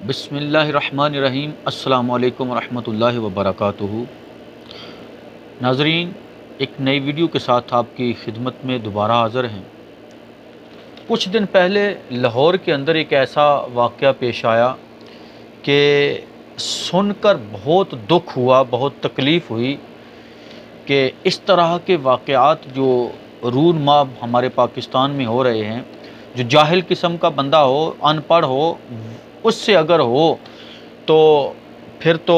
बिस्मिल्लाहिर्रहमानिर्रहीम। अस्सलामु अलैकुम रहमतुल्लाहि व बरकातुहू। नाज़रीन, एक नई वीडियो के साथ आपकी खिदमत में दोबारा हाज़िर हैं। कुछ दिन पहले लाहौर के अंदर एक ऐसा वाक़या पेश आया कि सुनकर बहुत दुख हुआ, बहुत तकलीफ़ हुई कि इस तरह के वाक़यात जो रूनमा हमारे पाकिस्तान में हो रहे हैं, जो जाहिल किस्म का बंदा हो, अनपढ़ हो, उससे अगर हो तो फिर तो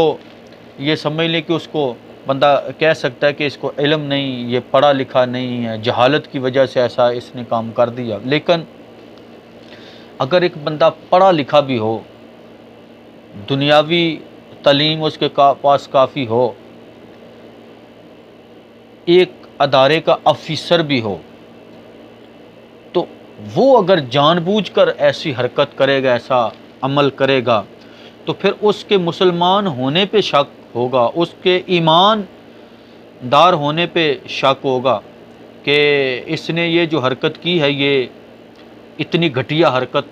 ये समझ लें कि उसको बंदा कह सकता है कि इसको इल्म नहीं, ये पढ़ा लिखा नहीं है, जहालत की वजह से ऐसा इसने काम कर दिया। लेकिन अगर एक बंदा पढ़ा लिखा भी हो, दुनियावी तालीम उसके पास काफ़ी हो, एक अदारे का अफिसर भी हो, तो वो अगर जानबूझकर ऐसी हरकत करेगा, ऐसा अमल करेगा, तो फिर उसके मुसलमान होने पे शक होगा, उसके ईमानदार होने पे शक होगा कि इसने ये जो हरकत की है, ये इतनी घटिया हरकत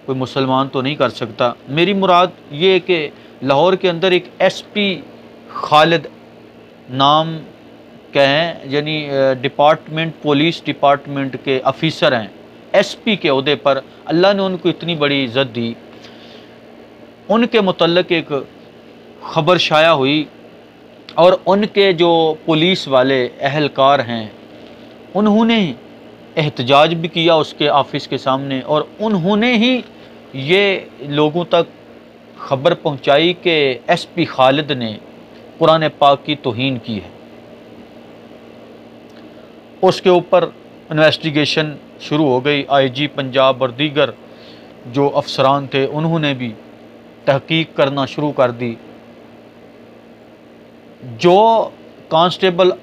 कोई मुसलमान तो नहीं कर सकता। मेरी मुराद ये है कि लाहौर के अंदर एक एसपी खालिद नाम के हैं, यानी डिपार्टमेंट, पुलिस डिपार्टमेंट के अफिसर हैं, एसपी के ओहदे पर अल्लाह ने उनको इतनी बड़ी इज़्ज़त दी। उनके मुतल्लिक़ एक ख़बर शाया हुई और उनके जो पुलिस वाले अहलकार हैं, उन्होंने एहतजाज भी किया उसके ऑफ़िस के सामने, और उन्होंने ही ये लोगों तक ख़बर पहुंचाई कि एसपी खालिद ने कुरान पाक की तौहीन की है। उसके ऊपर इन्वेस्टिगेशन शुरू हो गई। आईजी पंजाब और दीगर जो अफसरान थे, उन्होंने भी तहकीक करना शुरू कर दी। जो कांस्टेबल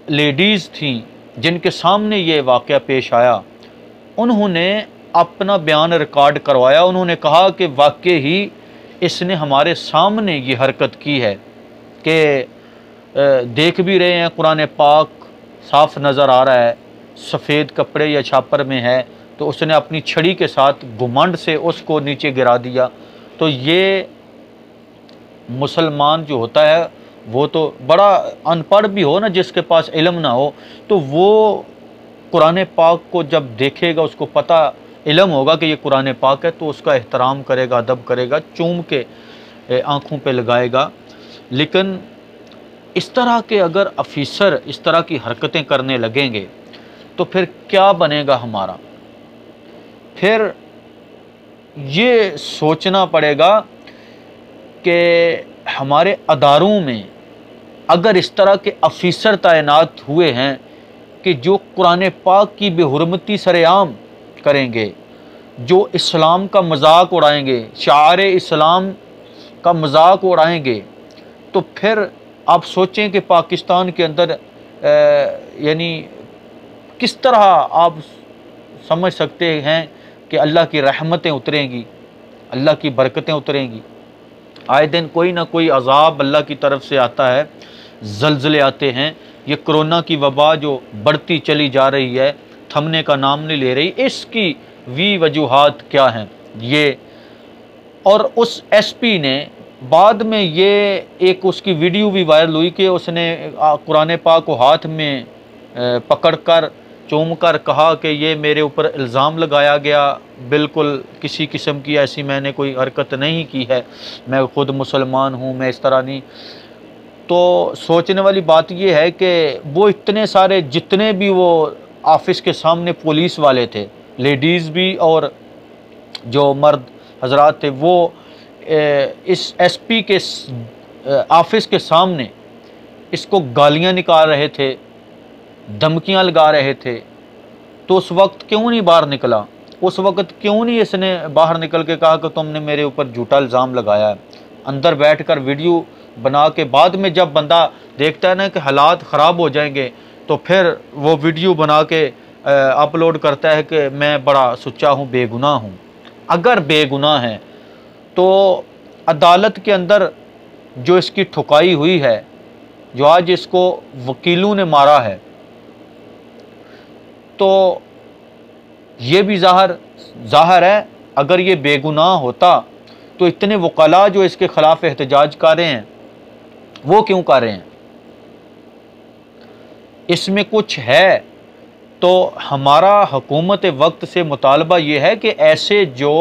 लेडीज़ थीं जिनके सामने ये वाक़या पेश आया, उन्होंने अपना बयान रिकॉर्ड करवाया। उन्होंने कहा कि वाकई ही इसने हमारे सामने ये हरकत की है कि देख भी रहे हैं, कुरान पाक साफ़ नज़र आ रहा है, सफ़ेद कपड़े या छापर में है, तो उसने अपनी छड़ी के साथ घुमंड से उसको नीचे गिरा दिया। तो ये मुसलमान जो होता है, वो तो बड़ा अनपढ़ भी हो ना, जिसके पास इल्म ना हो, तो वो कुरान पाक को जब देखेगा, उसको पता इल्म होगा कि ये कुरान पाक है, तो उसका एहतराम करेगा, अदब करेगा, चूम के आँखों पे लगाएगा। लेकिन इस तरह के अगर अफिसर इस तरह की हरकतें करने लगेंगे तो फिर क्या बनेगा हमारा? फिर ये सोचना पड़ेगा कि हमारे अदारों में अगर इस तरह के अफिसर तैनात हुए हैं कि जो कुरान पाक की बेहुरमती सरेआम करेंगे, जो इस्लाम का मजाक उड़ाएंगे, शाआरे इस्लाम का मजाक उड़ाएंगे, तो फिर आप सोचें कि पाकिस्तान के अंदर यानी किस तरह आप समझ सकते हैं कि अल्लाह की रहमतें उतरेंगी, अल्लाह की बरकतें उतरेंगी। आए दिन कोई ना कोई अज़ाब अल्लाह की तरफ से आता है, ज़लज़ले आते हैं। ये कोरोना की वबा जो बढ़ती चली जा रही है, थमने का नाम नहीं ले रही, इसकी भी वजूहात क्या हैं ये। और उस एसपी ने बाद में ये एक उसकी वीडियो भी वायरल हुई कि उसने कुरान पाक को हाथ में पकड़कर चूम कर कहा कि ये मेरे ऊपर इल्ज़ाम लगाया गया, बिल्कुल किसी किस्म की ऐसी मैंने कोई हरकत नहीं की है, मैं ख़ुद मुसलमान हूँ, मैं इस तरह नहीं। तो सोचने वाली बात ये है कि वो इतने सारे जितने भी वो ऑफ़िस के सामने पुलिस वाले थे, लेडीज़ भी और जो मर्द हजरात थे, वो इस एसपी के ऑफ़िस के सामने इसको गालियाँ निकाल रहे थे, धमकियाँ लगा रहे थे। तो उस वक्त क्यों नहीं बाहर निकला? उस वक्त क्यों नहीं इसने बाहर निकल के कहा कि तुमने मेरे ऊपर झूठा इल्ज़ाम लगाया है? अंदर बैठकर वीडियो बना के बाद में जब बंदा देखता है ना कि हालात ख़राब हो जाएंगे, तो फिर वो वीडियो बना के अपलोड करता है कि मैं बड़ा सुच्चा हूँ, बेगुनाह हूँ। अगर बेगुनाह है तो अदालत के अंदर जो इसकी ठुकाई हुई है, जो आज इसको वकीलों ने मारा है, तो ये भी ज़ाहिर है अगर ये बेगुनाह होता तो इतने वकला जो इसके ख़िलाफ़ एहतजाज कर रहे हैं वो क्यों कर रहे हैं? इसमें कुछ है। तो हमारा हुकूमत वक्त से मुतालबा ये है कि ऐसे जो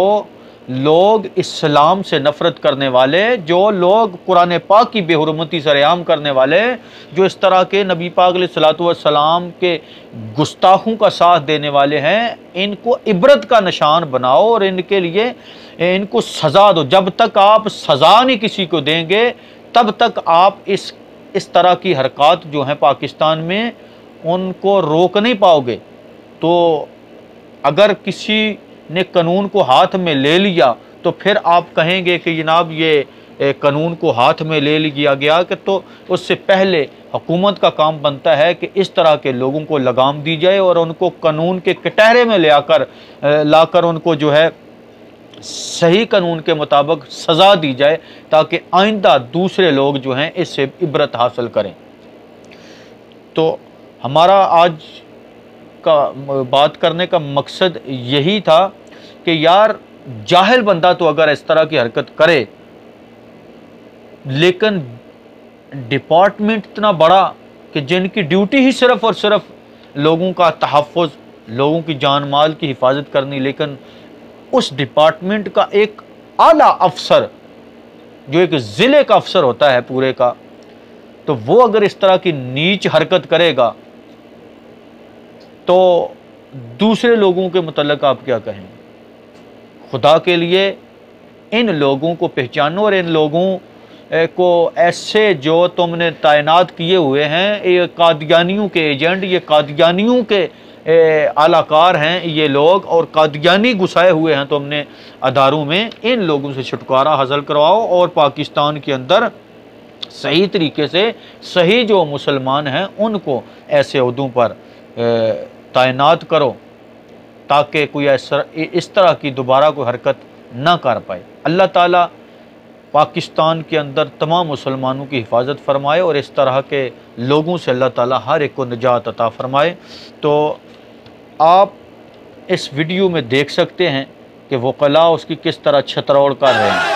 लोग इस्लाम से नफ़रत करने वाले, जो लोग कुरान पाक की बेहुरमती सरेआम करने वाले, जो इस तरह के नबी पाक अलैहिस्सलातु वस्सलाम के गुस्ताखों का साथ देने वाले हैं, इनको इबरत का निशान बनाओ और इनके लिए इनको सज़ा दो। जब तक आप सज़ा नहीं किसी को देंगे तब तक आप इस तरह की हरकत जो हैं पाकिस्तान में उनको रोक नहीं पाओगे। तो अगर किसी ने कानून को हाथ में ले लिया तो फिर आप कहेंगे कि जनाब ये कानून को हाथ में ले लिया गया, कि तो उससे पहले हुकूमत का काम बनता है कि इस तरह के लोगों को लगाम दी जाए और उनको कानून के कटहरे में लाकर उनको जो है सही कानून के मुताबिक सज़ा दी जाए, ताकि आइंदा दूसरे लोग जो हैं इससे इबरत हासिल करें। तो हमारा आज का बात करने का मकसद यही था कि यार जाहिल बंदा तो अगर इस तरह की हरकत करे, लेकिन डिपार्टमेंट इतना बड़ा कि जिनकी ड्यूटी ही सिर्फ़ और सिर्फ लोगों का तहफ़्फ़ुज़, लोगों की जान माल की हिफाजत करनी, लेकिन उस डिपार्टमेंट का एक आला अफसर जो एक ज़िले का अफसर होता है पूरे का, तो वो अगर इस तरह की नीच हरकत करेगा तो दूसरे लोगों के मुतल्लिक़ आप क्या कहेंगे? खुदा के लिए इन लोगों को पहचानो और इन लोगों को ऐसे जो तुमने तैनात किए हुए हैं, ये कादियानियों के एजेंट, ये कादियानियों के आलाकार हैं ये लोग, और कादियानी घुसाए हुए हैं तुमने अदारों में, इन लोगों से छुटकारा हासिल करवाओ और पाकिस्तान के अंदर सही तरीके से सही जो मुसलमान हैं उनको ऐसे अहदों पर तैनात करो, ताकि कोई इस तरह की दोबारा कोई हरकत ना कर पाए। अल्लाह ताला पाकिस्तान के अंदर तमाम मुसलमानों की हिफाजत फरमाए और इस तरह के लोगों से अल्लाह ताला हर एक को निजात अता फरमाए। तो आप इस वीडियो में देख सकते हैं कि वकला उसकी किस तरह छतरौड़ कर रहे हैं।